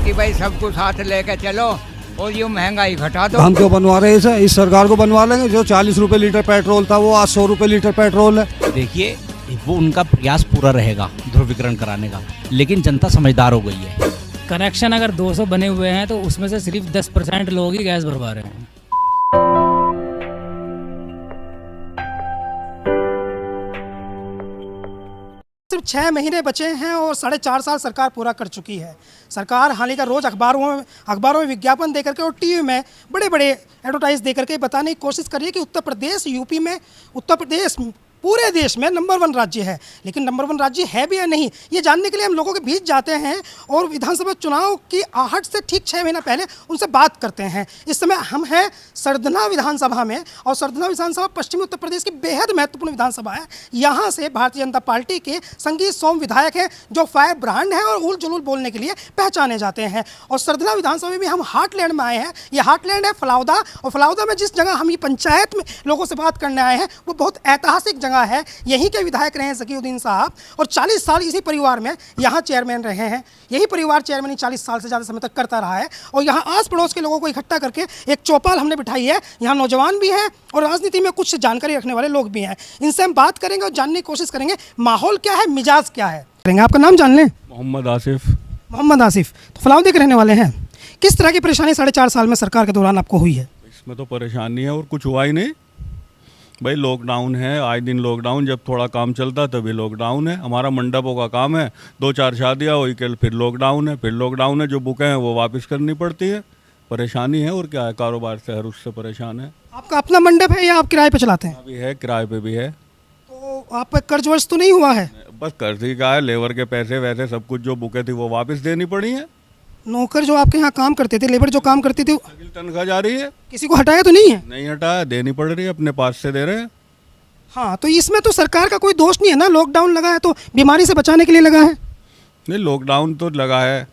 कि भाई सबको साथ लेके चलो और ये महंगाई घटा दो। हम क्यों बनवा रहे हैं इसे? इस सरकार को बनवा लेंगे। जो 40 रुपए लीटर पेट्रोल था वो आज 100 रुपए लीटर पेट्रोल है। देखिए, वो उनका प्रयास पूरा रहेगा ध्रुवीकरण कराने का, लेकिन जनता समझदार हो गई है। कनेक्शन अगर 200 बने हुए हैं तो उसमें से सिर्फ 10% लोग ही गैस भरवा रहे हैं। सिर्फ 6 महीने बचे हैं और 4.5 साल सरकार पूरा कर चुकी है। सरकार हाल ही का रोज़ अखबारों में विज्ञापन देकर के और टीवी में बड़े बड़े एडवर्टाइज देकर के बताने की कोशिश कर रही है कि उत्तर प्रदेश यूपी में उत्तर प्रदेश पूरे देश में नंबर 1 राज्य है। लेकिन नंबर 1 राज्य है भी या नहीं, ये जानने के लिए हम लोगों के बीच जाते हैं और विधानसभा चुनाव की आहट से ठीक 6 महीना पहले उनसे बात करते हैं। इस समय हम हैं सरधना विधानसभा में और सरधना विधानसभा पश्चिमी उत्तर प्रदेश की बेहद महत्वपूर्ण विधानसभा है। यहाँ से भारतीय जनता पार्टी के संगीत सोम विधायक हैं जो फायर ब्रांड हैं और उल जुलूल बोलने के लिए पहचाने जाते हैं। और सरधना विधानसभा में हम हार्टलैंड में आए हैं। ये हार्टलैंड है फलाउदा, और फलाउदा में जिस जगह हम ये पंचायत में लोगों से बात करने आए हैं वो बहुत ऐतिहासिक जगह है। यहीं के विधायक रहे हैं ज़कीउद्दीन साहब और 40 साल इसी परिवार में यहाँ चेयरमैन रहे हैं। यही परिवार चेयरमैन 40 साल से ज़्यादा समय तक करता रहा है। और यहाँ आस पड़ोस के लोगों को इकट्ठा करके एक चौपाल हमने बिठाई है। यहाँ नौजवान भी हैं और राजनीति में कुछ जानकारी रखने वाले लोग भी हैं। इनसे हम बात करेंगे और जानने की कोशिश करेंगे माहौल क्या है, मिजाज क्या है। आपका नाम जान लें? मोहम्मद आसिफ। मोहम्मद आसिफ, तो फलाउदे के रहने वाले हैं। किस तरह की परेशानी 4.5 साल में सरकार के दौरान आपको हुई है? इसमें तो परेशानी है और कुछ हुआ ही नहीं भाई। लॉकडाउन है, आए दिन लॉकडाउन, जब थोड़ा काम चलता तभी लॉकडाउन है। हमारा मंडपों का काम है, 2-4 शादियाँ हुई कल, फिर लॉकडाउन है, फिर लॉकडाउन है। जो बुकें हैं वो वापस करनी पड़ती है। परेशानी है और क्या है, कारोबार से हर उससे परेशान है। आपका अपना मंडप है या आप किराए पे चलाते हैं? अभी है, किराए पे भी है। तो आप पर कर्ज वर्ज तो नहीं हुआ है? बस कर्ज ही का है, लेबर के पैसे वैसे सब कुछ जो बुकें थी वो वापस देनी पड़ी है। नौकर जो आपके यहाँ काम करते थे, लेबर जो काम करती थी, तनख्वाह जा रही है। किसी को हटाया तो नहीं है? नहीं हटाया, देनी पड़ रही है, अपने पास से दे रहे हैं। हाँ, तो इसमें तो सरकार का कोई दोष नहीं है ना। लॉकडाउन लगा है तो बीमारी से बचाने के लिए लगा है। नहीं, लॉकडाउन तो लगा है,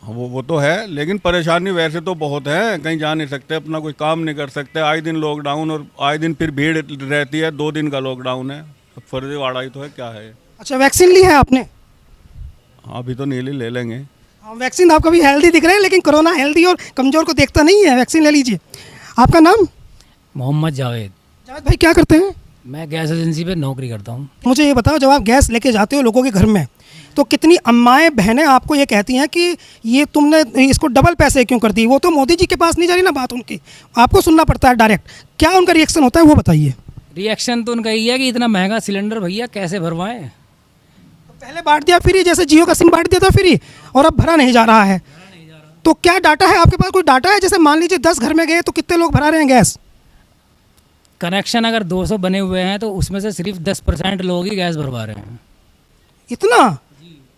वो तो है, लेकिन परेशानी वैसे तो बहुत है। कहीं जा नहीं सकते, अपना कोई काम नहीं कर सकते। आए दिन लॉकडाउन और आए दिन फिर भीड़ रहती है। 2 दिन का लॉकडाउन है, फर्जीवाड़ा ही तो है, क्या है। अच्छा, वैक्सीन ली है आपने? अभी तो नीली ले लेंगे। हाँ, वैक्सीन आपका भी हेल्दी दिख रहे हैं, लेकिन कोरोना हेल्दी और कमज़ोर को देखता नहीं है। वैक्सीन ले लीजिए। आपका नाम? मोहम्मद जावेद। जावेद भाई, क्या करते हैं? मैं गैस एजेंसी पे नौकरी करता हूँ। मुझे ये बताओ, जब आप गैस लेके जाते हो लोगों के घर में तो कितनी अम्माएं बहनें आपको ये कहती हैं कि ये तुमने इसको डबल पैसे क्यों कर दी? वो तो मोदी जी के पास नहीं जा रही ना बात उनकी, आपको सुनना पड़ता है डायरेक्ट। क्या उनका रिएक्शन होता है वो बताइए। रिएक्शन तो उनका ये है कि इतना महंगा सिलेंडर भैया कैसे भरवाएं। तो पहले बांट दिया फ्री, जैसे जियो का सिम बांट दिया था फ्री, और अब भरा नहीं जा रहा है। तो क्या डाटा है आपके पास? कोई डाटा है? जैसे मान लीजिए 10 घर में गए तो कितने लोग भरा रहे हैं गैस? कनेक्शन अगर 200 बने हुए हैं तो उसमें से सिर्फ 10% लोग ही गैस भरवा रहे हैं। इतना?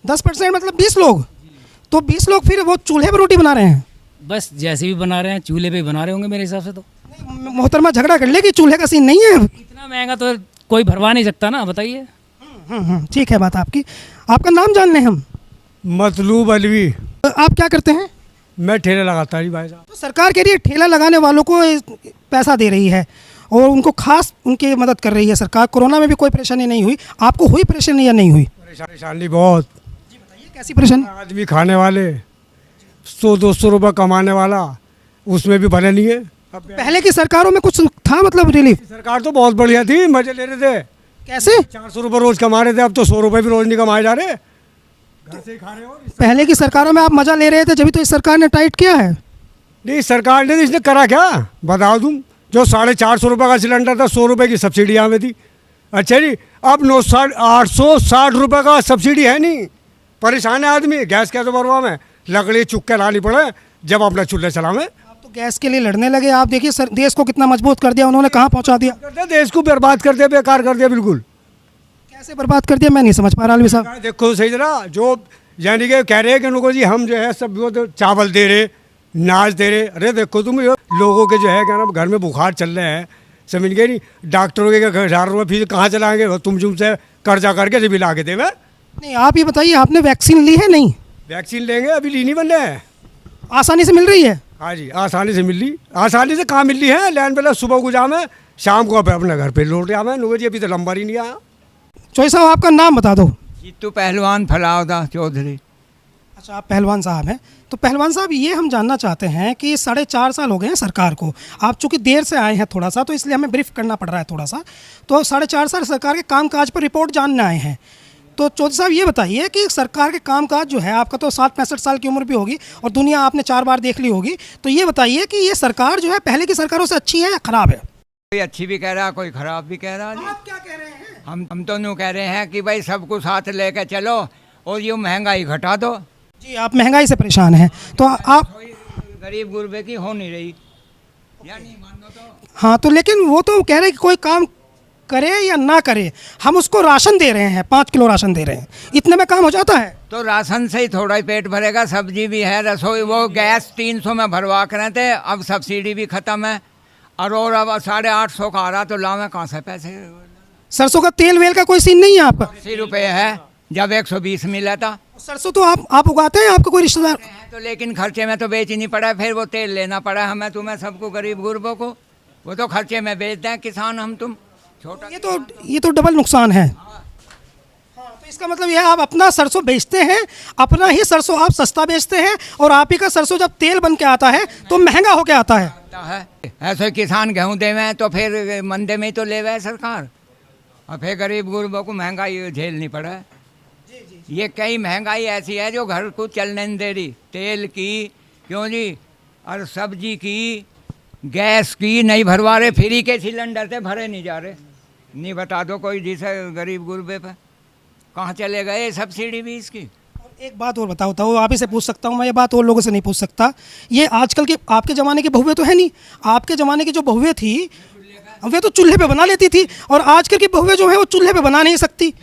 10% मतलब 20 लोग? तो 20 लोग फिर वो चूल्हे पर रोटी बना रहे हैं? बस जैसे भी बना रहे हैं चूल्हे पे ही बना रहे होंगे मेरे हिसाब से। तो मोहतरमा झगड़ा कर ले कि चूल्हे का सीन नहीं है। इतना महंगा तो कोई भरवा नहीं सकता ना, बताइए। ठीक है बात आपकी। आपका नाम जान लें हम? मतलूब अलवी। आप क्या करते हैं? मैं ठेला लगाता हूँ भाई साहब। तो सरकार कह रही है ठेला लगाने वालों को पैसा दे रही है और उनको खास उनकी मदद कर रही है सरकार। कोरोना में भी कोई परेशानी नहीं हुई, आपको हुई परेशानी या नहीं हुई? परेशानी बहुत। जी बताइए, कैसी परेशानी? आदमी खाने वाले 100-200 रुपये कमाने वाला, उसमें भी भले नहीं है। पहले की सरकारों में कुछ था मतलब रिलीफ? सरकार तो बहुत बढ़िया थी, मजे ले रहे थे। कैसे? 400 रुपये रोज कमा रहे थे, अब तो 100 रुपये भी रोज नहीं कमाए जा रहे। घर से खा रहे हो। पहले की सरकारों में आप मजा ले रहे थे, जब तो इस सरकार ने टाइट किया है। नहीं, सरकार ने इसने करा क्या बताओ तुम? जो 450 रुपये का सिलेंडर था, 100 रुपये की सब्सिडी यहाँ में थी। अच्छा जी, अब 860 रुपये का सब्सिडी है नहीं। परेशान है आदमी। गैस कैसे भरवा में, लकड़ी चुक के लानी पड़े जब अपना चूल्हे चलावे। आप तो गैस के लिए लड़ने लगे। आप देखिए सर, देश को कितना मजबूत कर दिया उन्होंने, कहाँ पहुँचा दिया। देश को बर्बाद कर दिया, बेकार कर दिया बिल्कुल। कैसे बर्बाद कर दिया मैं नहीं समझ पा रहा अलवी साहब। देखो सही जरा, जो यानी कि कह रहे हैं कि उनको जी हम जो है सब वो तो चावल दे रहे, नाच दे रहे। अरे देखो तुम, लोगों के जो है क्या नाम घर में बुखार चल रहे हैं, समझ गए नहीं। डॉक्टरों के 1000 रुपये फीस कहाँ चलाएंगे? तुम से कर्जा करके जब ला के दे। मैं नहीं, आप ये बताइए आपने वैक्सीन ली है? नहीं, वैक्सीन लेंगे, अभी ली नहीं बन रहे हैं। आसानी से मिल रही है? हाँ जी, आसानी से मिल रही। आसानी से कहाँ मिल रही है? लाइन पहले सुबह को जाम है, शाम को अपने घर पे लौट जाम है। नुगे जी अभी तो लंबर ही नहीं आया। चौधरी साहब आपका नाम बता दो। जीतू पहलवान फलाउदा चौधरी। अच्छा, आप पहलवान साहब हैं, तो पहलवान साहब ये हम जानना चाहते हैं कि 4.5 साल हो गए हैं सरकार को। आप चूंकि देर से आए हैं थोड़ा सा, तो इसलिए हमें ब्रीफ करना पड़ रहा है थोड़ा सा। तो 4.5 साल सरकार के कामकाज पर रिपोर्ट जानने आए हैं। तो चौधरी साहब ये बताइए कि सरकार के कामकाज जो है, आपका तो 60-65 साल की उम्र भी होगी और दुनिया आपने 4 बार देख ली होगी, तो ये बताइए कि ये सरकार जो है पहले की सरकारों से अच्छी है या ख़राब है? कोई अच्छी भी कह रहा है, कोई खराब भी कह रहा है। आप क्या कह रहे हैं? हम तो यूँ कह रहे हैं कि भाई सबको साथ लेकर चलो और ये महंगाई घटा दो। जी, आप महंगाई से परेशान हैं, तो आप गरीब गुरबे की हो नहीं रही, या नहीं मानो तो। हाँ, तो लेकिन वो तो कह रहे हैं कि कोई काम करे या ना करे, हम उसको राशन दे रहे हैं, 5 किलो राशन दे रहे हैं, इतने में काम हो जाता है। तो राशन से ही थोड़ा ही पेट भरेगा, सब्जी भी है, रसोई, वो गैस 300 में भरवा कर रहे थे, अब सब्सिडी भी ख़त्म है और अब 850 का आ रहा, तो लावे कहाँ से पैसे? सरसों का तेल वेल का कोई सीन नहीं है आप? 80 रुपये है, जब 120 मिला था। सरसों तो आप उगाते हैं, आपका कोई रिश्तेदार? तो लेकिन खर्चे में तो बेच ही नहीं पड़ा, फिर वो तेल लेना पड़ा हमें, तुम्हें, सबको, गरीब गुरबों को। वो तो खर्चे में बेचते हैं किसान, हम तुम छोटा। ये तो डबल नुकसान है। हाँ, तो इसका मतलब यह है आप अपना सरसों बेचते हैं, अपना ही सरसों आप सस्ता बेचते हैं, और आप ही का सरसों जब तेल बन के आता है तो महंगा होके आता है। ऐसे किसान गेहूँ देवे तो फिर मंदे में ही तो ले गए सरकार, और फिर गरीब गुरबों को महंगाई झेलनी पड़ा है। ये कई महंगाई ऐसी है जो घर को चलने नहीं दे रही, तेल की, क्यों जी, और सब्जी की, गैस की नहीं भरवा रहे, फ्री के सिलेंडर से भरे नहीं जा रहे। नहीं बता दो कोई जिसे गरीब गुरबे पे कहाँ चले गए सब्सिडी भी इसकी। एक बात और बताओ, आप ही से पूछ सकता हूँ मैं, ये बात और लोगों से नहीं पूछ सकता। ये आजकल के, आपके ज़माने की बहुएं तो है नहीं, आपके ज़माने की जो बहुएं थी वे तो चूल्हे पे बना लेती थी, और आजकल की बहुएं जो है वो चूल्हे पे बना नहीं सकती।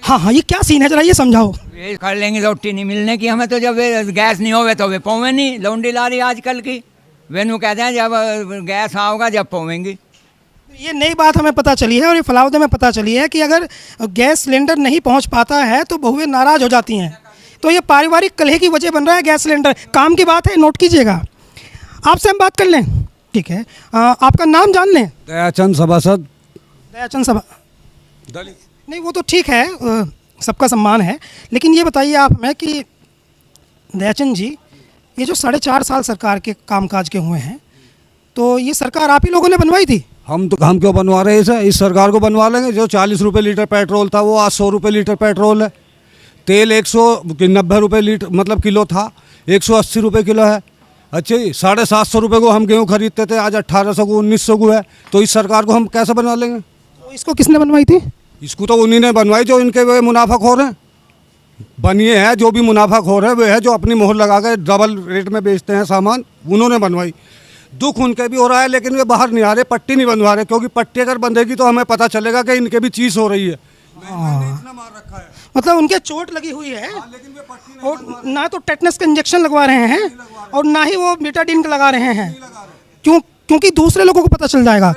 हाँ, ये क्या सीन है, जरा ये समझाओ। ये कर लेंगे, रोटी नहीं मिलने की हमें, तो जब गैस नहीं होवे तो वे पोवे नहीं, लौंडी ला रही आजकल की, वेनू कहते हैं जब गैस आओगा जब पोवेंगी। ये नई बात हमें पता चली है, और ये फलावदे में पता चली है कि अगर गैस सिलेंडर नहीं पहुंच पाता है तो बहुएं नाराज़ हो जाती हैं। तो ये पारिवारिक कलह की वजह बन रहा है गैस सिलेंडर। काम की बात है, नोट कीजिएगा। आपसे हम बात कर लें, ठीक है? आपका नाम जान लें? दयाचंद सभासद। दयाचंद सभा नहीं, वो तो ठीक है, सबका सम्मान है, लेकिन ये बताइए आप हमें कि दयाचंद जी, ये जो 4.5 साल सरकार के कामकाज के हुए हैं, तो ये सरकार आप ही लोगों ने बनवाई थी? हम क्यों बनवा रहे हैं इस सरकार को बनवा लेंगे। जो 40 रुपये लीटर पेट्रोल था वो आज 100 रुपये लीटर पेट्रोल है। तेल 190 रुपये लीटर मतलब किलो था, 180 रुपये किलो है। अच्छा जी, 750 रुपये को हम गेहूँ खरीदते थे, आज 1800 को 1900 को है। तो इस सरकार को हम कैसे बनवा लेंगे? तो इसको किसने बनवाई थी? इसको तो उन्हीं ने बनवाई जो इनके वे मुनाफाखोर हैं, बनिए हैं जो भी मुनाफाखोर है, वे है जो अपनी मोहर लगा के डबल रेट में बेचते हैं सामान, उन्होंने बनवाई। दुख उनके भी हो रहा है, लेकिन वे बाहर नहीं आ रहे, पट्टी नहीं बनवा रहे, क्योंकि पट्टी अगर बंधेगी तो हमें पता चलेगा कि इनके भी चीज़ हो रही है। इतना मार रखा है, मतलब उनके चोट लगी हुई है, और ना तो टेटनस का इंजेक्शन लगवा रहे हैं और ना ही वो बेटाडीन लगा रहे हैं। क्योंकि दूसरे लोगों को पता चल जाएगा,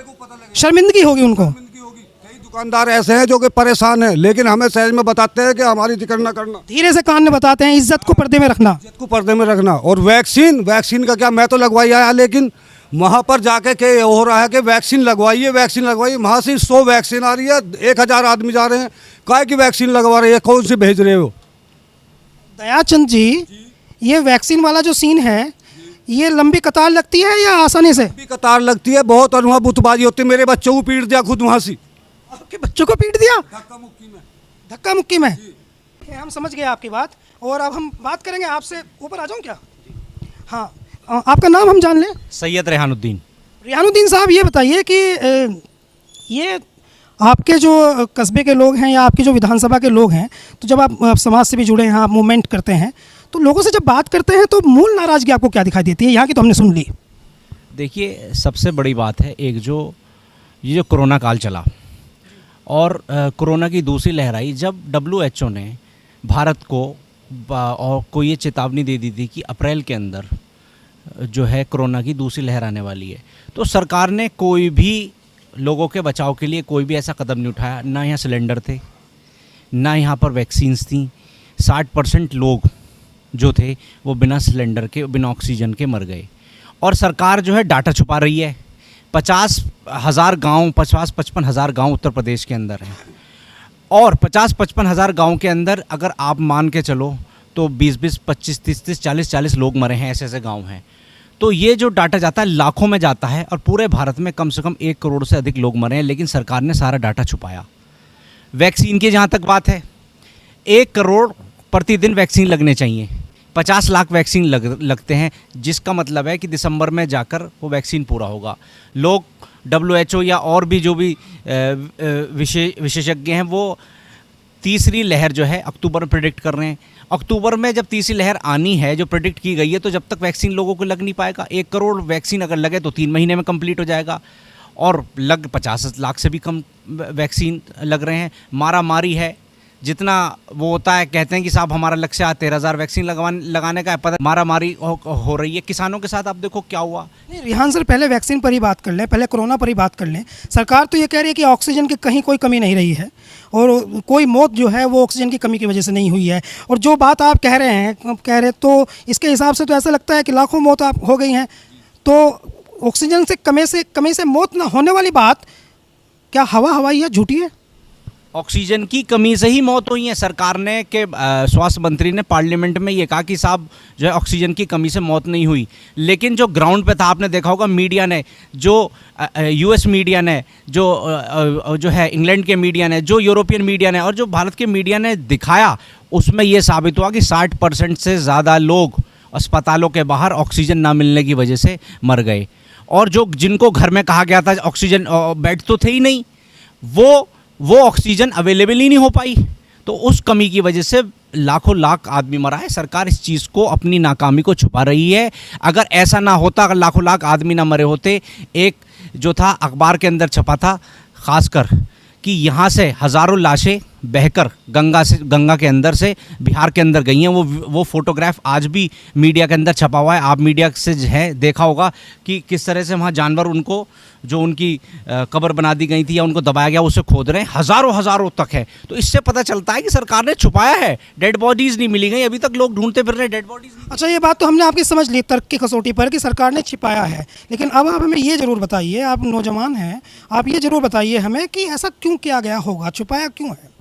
शर्मिंदगी होगी उनको। कई दुकानदार ऐसे हैं जो कि परेशान हैं, लेकिन हमें सहज में बताते हैं कि हमारी जिक्र ना करना, धीरे से कान में बताते हैं, इज्जत को पर्दे में रखना, इज्जत को पर्दे में रखना। और वैक्सीन का क्या, मैं तो लगवाई आया, लेकिन वहाँ पर जाके के हो रहा है कि वैक्सीन लगवाइए, वहाँ से 100 वैक्सीन आ रही है, 1000 आदमी जा रहे हैं, काहे की वैक्सीन लगवा रही है, कौन सी भेज रहे हो? दयाचंद जी, ये वैक्सीन वाला जो सीन है, ये लंबी कतार लगती है या आसानी से? लंबी कतार लगती है, बहुत अनुभूतबाजी होती है। मेरे बच्चों को पीट दिया खुद वहाँ से। आपके बच्चों को पीट दिया? धक्का मुक्की में। हम समझ गए आपकी बात, और अब हम बात करेंगे आपसे। ऊपर आ जाऊँ क्या? हाँ, आपका नाम हम जान लें? सैयद रेहानुद्दीन। रेहानुद्दीन साहब, ये बताइए कि ये आपके जो कस्बे के लोग हैं या आपकी जो विधानसभा के लोग हैं, तो जब आप समाज से भी जुड़े हैं, आप मूवमेंट करते हैं, तो लोगों से जब बात करते हैं तो मूल नाराज़गी आपको क्या दिखाई देती है? यहाँ की तो हमने सुन ली। देखिए, सबसे बड़ी बात है एक ये जो कोरोना काल चला और कोरोना की दूसरी लहर आई, जब WHO ने भारत को ये चेतावनी दे दी थी कि अप्रैल के अंदर जो है कोरोना की दूसरी लहर आने वाली है, तो सरकार ने कोई भी लोगों के बचाव के लिए कोई भी ऐसा कदम नहीं उठाया। ना यहाँ सिलेंडर थे, ना यहाँ पर वैक्सीन्स थी। 60% लोग जो थे वो बिना सिलेंडर के, बिना ऑक्सीजन के मर गए। और सरकार जो है डाटा छुपा रही है। 50-55 हज़ार गाँव उत्तर प्रदेश के अंदर हैं, और 50-55 हज़ार गाँव के अंदर अगर आप मान के चलो तो 20-20, 25-30, 40-40 लोग मरे हैं, ऐसे ऐसे गांव हैं। तो ये जो डाटा जाता है लाखों में जाता है, और पूरे भारत में कम से कम 1 करोड़ से अधिक लोग मरे हैं, लेकिन सरकार ने सारा डाटा छुपाया। वैक्सीन की जहाँ तक बात है, 1 करोड़ प्रतिदिन वैक्सीन लगने चाहिए, 50 लाख वैक्सीन लगते हैं, जिसका मतलब है कि दिसंबर में जाकर वो वैक्सीन पूरा होगा। लोग WHO या और भी जो भी विशेषज्ञ हैं वो तीसरी लहर जो है अक्टूबर में प्रेडिक्ट कर रहे हैं। अक्टूबर में जब तीसरी लहर आनी है जो प्रेडिक्ट की गई है, तो जब तक वैक्सीन लोगों को लग नहीं पाएगा। 1 करोड़ वैक्सीन अगर लगे तो 3 महीने में कंप्लीट हो जाएगा, और 50 लाख से भी कम वैक्सीन लग रहे हैं। मारा मारी है, जितना वो होता है, कहते हैं कि साहब हमारा लक्ष्य 13,000 वैक्सीन लगाने का है, पता मारा मारी हो रही है किसानों के साथ। आप देखो क्या हुआ। नहीं रिहान सर, पहले वैक्सीन पर ही बात कर लें, पहले कोरोना पर ही बात कर लें। सरकार तो ये कह रही है कि ऑक्सीजन की कहीं कोई कमी नहीं रही है, और कोई मौत जो है वो ऑक्सीजन की कमी की वजह से नहीं हुई है। और जो बात आप कह रहे हैं तो इसके हिसाब से तो ऐसा लगता है कि लाखों मौत आप हो गई हैं। तो ऑक्सीजन से कमी से मौत ना होने वाली बात क्या हवाई है, झूठी है? ऑक्सीजन की कमी से ही मौत हुई है। सरकार ने के स्वास्थ्य मंत्री ने पार्लियामेंट में ये कहा कि साहब जो है ऑक्सीजन की कमी से मौत नहीं हुई, लेकिन जो ग्राउंड पे था, आपने देखा होगा मीडिया ने, जो US मीडिया ने, जो है इंग्लैंड के मीडिया ने, जो यूरोपियन मीडिया ने और जो भारत के मीडिया ने दिखाया, उसमें ये साबित हुआ कि 60% से ज़्यादा लोग अस्पतालों के बाहर ऑक्सीजन ना मिलने की वजह से मर गए। और जो जिनको घर में कहा गया था ऑक्सीजन बेड तो थे ही नहीं, वो ऑक्सीजन अवेलेबल ही नहीं हो पाई, तो उस कमी की वजह से लाखों लाख आदमी मरा है। सरकार इस चीज़ को, अपनी नाकामी को छुपा रही है। अगर ऐसा ना होता, अगर लाखों लाख आदमी ना मरे होते, एक जो था अखबार के अंदर छपा था खासकर कि यहाँ से हज़ारों लाशें बहकर गंगा के अंदर से बिहार के अंदर गई हैं। वो फोटोग्राफ आज भी मीडिया के अंदर छपा हुआ है। आप मीडिया से है देखा होगा कि किस तरह से वहाँ जानवर, उनको जो उनकी कब्र बना दी गई थी या उनको दबाया गया, उसे खोद रहे हैं, हज़ारों तक है। तो इससे पता चलता है कि सरकार ने छुपाया है। डेड बॉडीज़ नहीं मिली गई, अभी तक लोग ढूंढते फिर रहे हैं डेड बॉडीज़। अच्छा, ये बात तो हमने आपकी समझ ली तर्क की कसौटी पर कि सरकार ने छिपाया है, लेकिन अब आप हमें ये ज़रूर बताइए, आप नौजवान हैं, आप ये ज़रूर बताइए हमें कि ऐसा क्यों किया गया होगा, छुपाया क्यों है?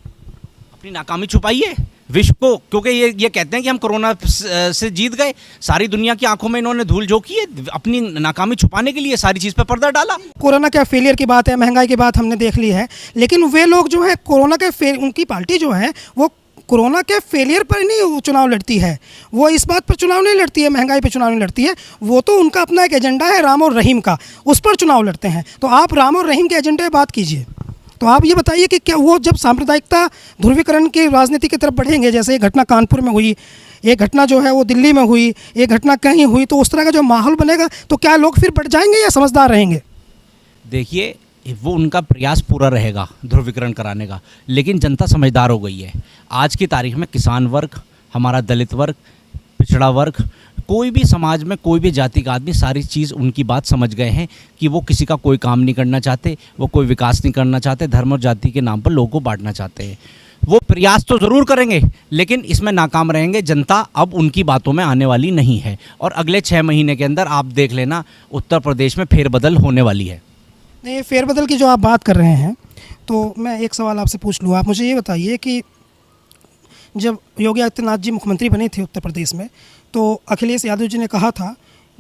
अपनी नाकामी छुपाई है विश्व को, क्योंकि ये कहते हैं कि हम कोरोना से जीत गए। सारी दुनिया की आंखों में इन्होंने धूल झोंकी है, अपनी नाकामी छुपाने के लिए सारी चीज़ पे पर्दा डाला। कोरोना क्या फेलियर की बात है, महंगाई की बात हमने देख ली है, लेकिन वे लोग जो है कोरोना के उनकी पार्टी जो है वो कोरोना के फेलियर पर नहीं चुनाव लड़ती है, वो इस बात पर चुनाव नहीं लड़ती है, महंगाई पर चुनाव नहीं लड़ती है। वो तो उनका अपना एक एजेंडा है राम और रहीम का, उस पर चुनाव लड़ते हैं। तो आप राम और रहीम के एजेंडे पर बात कीजिए। तो आप ये बताइए कि क्या वो जब सांप्रदायिकता ध्रुवीकरण की राजनीति की तरफ बढ़ेंगे, जैसे ये घटना कानपुर में हुई, ये घटना जो है वो दिल्ली में हुई, ये घटना कहीं हुई, तो उस तरह का जो माहौल बनेगा तो क्या लोग फिर बढ़ जाएंगे या समझदार रहेंगे? देखिए, वो उनका प्रयास पूरा रहेगा ध्रुवीकरण कराने का, लेकिन जनता समझदार हो गई है। आज की तारीख में किसान वर्ग, हमारा दलित वर्ग, पिछड़ा वर्ग, कोई भी समाज में कोई भी जाति का आदमी सारी चीज़ उनकी बात समझ गए हैं कि वो किसी का कोई काम नहीं करना चाहते, वो कोई विकास नहीं करना चाहते, धर्म और जाति के नाम पर लोगों को बांटना चाहते हैं। वो प्रयास तो ज़रूर करेंगे, लेकिन इसमें नाकाम रहेंगे। जनता अब उनकी बातों में आने वाली नहीं है, और अगले 6 महीने के अंदर आप देख लेना उत्तर प्रदेश में फेरबदल होने वाली है। नहीं, फेरबदल की जो आप बात कर रहे हैं, तो मैं एक सवाल आपसे पूछ लूँ। आप मुझे ये बताइए कि जब योगी आदित्यनाथ जी मुख्यमंत्री बने थे उत्तर प्रदेश में, तो अखिलेश यादव जी ने कहा था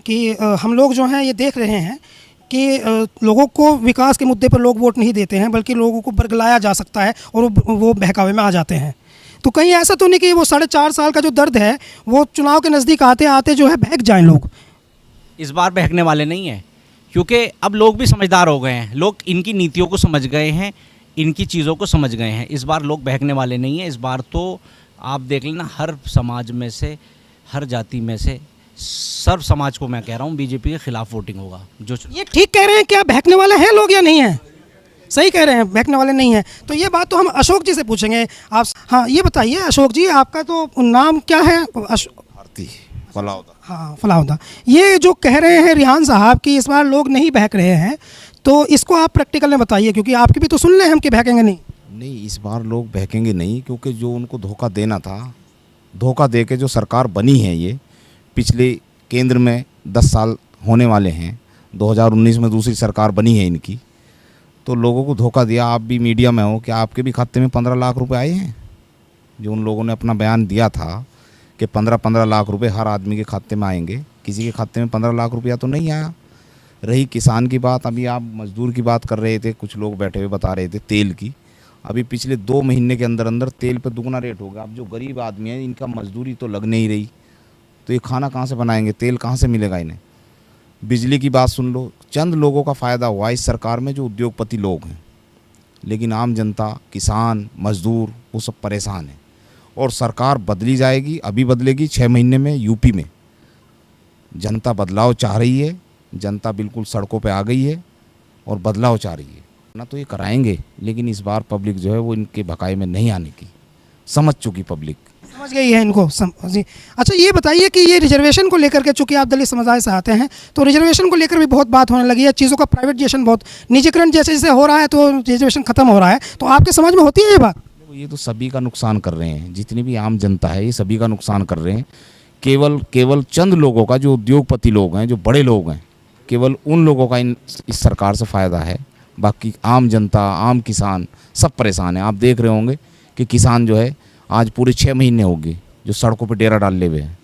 कि हम लोग जो हैं ये देख रहे हैं कि लोगों को विकास के मुद्दे पर लोग वोट नहीं देते हैं, बल्कि लोगों को बरगलाया जा सकता है और वो बहकावे में आ जाते हैं। तो कहीं ऐसा तो नहीं कि वो 4.5 साल का जो दर्द है वो चुनाव के नज़दीक आते आते जो है बहक जाएं लोग? इस बार बहकने वाले नहीं हैं, क्योंकि अब लोग भी समझदार हो गए हैं। लोग इनकी नीतियों को समझ गए हैं, इनकी चीज़ों को समझ गए हैं। इस बार लोग बहकने वाले नहीं हैं। इस बार तो आप देख लेना, हर समाज में से, हर जाति में से, सर्व समाज को मैं कह रहा हूँ बीजेपी के खिलाफ वोटिंग होगा। जो ये ठीक कह रहे हैं, क्या बहकने वाले हैं लोग या नहीं हैं? सही कह रहे हैं, बहकने वाले नहीं हैं। तो ये बात तो हम अशोक जी से पूछेंगे। आप हाँ ये बताइए अशोक जी, आपका तो नाम क्या है? भारती फलाउदा। हाँ फलाउदा। ये जो कह रहे हैं रिहान साहब कि इस बार लोग नहीं बहक रहे हैं, तो इसको आप प्रैक्टिकल में बताइए, क्योंकि आपकी भी तो सुन लें हम कि बहकेंगे नहीं। नहीं, इस बार लोग बहकेंगे नहीं, क्योंकि जो उनको धोखा देना था, धोखा दे के जो सरकार बनी है, ये पिछले केंद्र में 10 साल होने वाले हैं, 2019 में दूसरी सरकार बनी है इनकी, तो लोगों को धोखा दिया। आप भी मीडिया में हो, क्या आपके भी खाते में 15 लाख रुपए आए हैं? जो उन लोगों ने अपना बयान दिया था कि 15-15 लाख रुपए हर आदमी के खाते में आएंगे। किसी के खाते में 15 लाख रुपया तो नहीं आया। रही किसान की बात, अभी आप मजदूर की बात कर रहे थे, कुछ लोग बैठे हुए बता रहे थे तेल की। अभी पिछले 2 महीने के अंदर अंदर तेल पे दुगना रेट हो गया। अब जो गरीब आदमी है इनका मजदूरी तो लग नहीं रही, तो ये खाना कहाँ से बनाएंगे, तेल कहाँ से मिलेगा इन्हें। बिजली की बात सुन लो, चंद लोगों का फ़ायदा हुआ इस सरकार में जो उद्योगपति लोग हैं, लेकिन आम जनता, किसान, मजदूर वो सब परेशान हैं। और सरकार बदली जाएगी, अभी बदलेगी 6 महीने में। यूपी में जनता बदलाव चाह रही है, जनता बिल्कुल सड़कों पे आ गई है और बदलाव चाह रही है ना। तो ये कराएंगे, लेकिन इस बार पब्लिक जो है वो इनके भकाई में नहीं आने की समझ चुकी पब्लिक। समझ गई है इनको जी। अच्छा ये बताइए कि ये रिजर्वेशन को लेकर के, चूंकि आप दलित समुदाय से आते हैं, तो रिजर्वेशन को लेकर भी बहुत बात होने लगी है। चीज़ों का प्राइवेटाइजेशन, बहुत निजीकरण जैसे जैसे हो रहा है तो रिजर्वेशन खत्म हो रहा है। तो आपके समझ में होती है ये बात? ये तो सभी का नुकसान कर रहे हैं, जितनी भी आम जनता है ये सभी का नुकसान कर रहे हैं। केवल चंद लोगों का, जो उद्योगपति लोग हैं, जो बड़े लोग हैं, केवल उन लोगों का इस सरकार से फ़ायदा है। बाकी आम जनता, आम किसान सब परेशान हैं। आप देख रहे होंगे कि किसान जो है आज पूरे 6 महीने हो गए जो सड़कों पर डेरा डाले हुए हैं।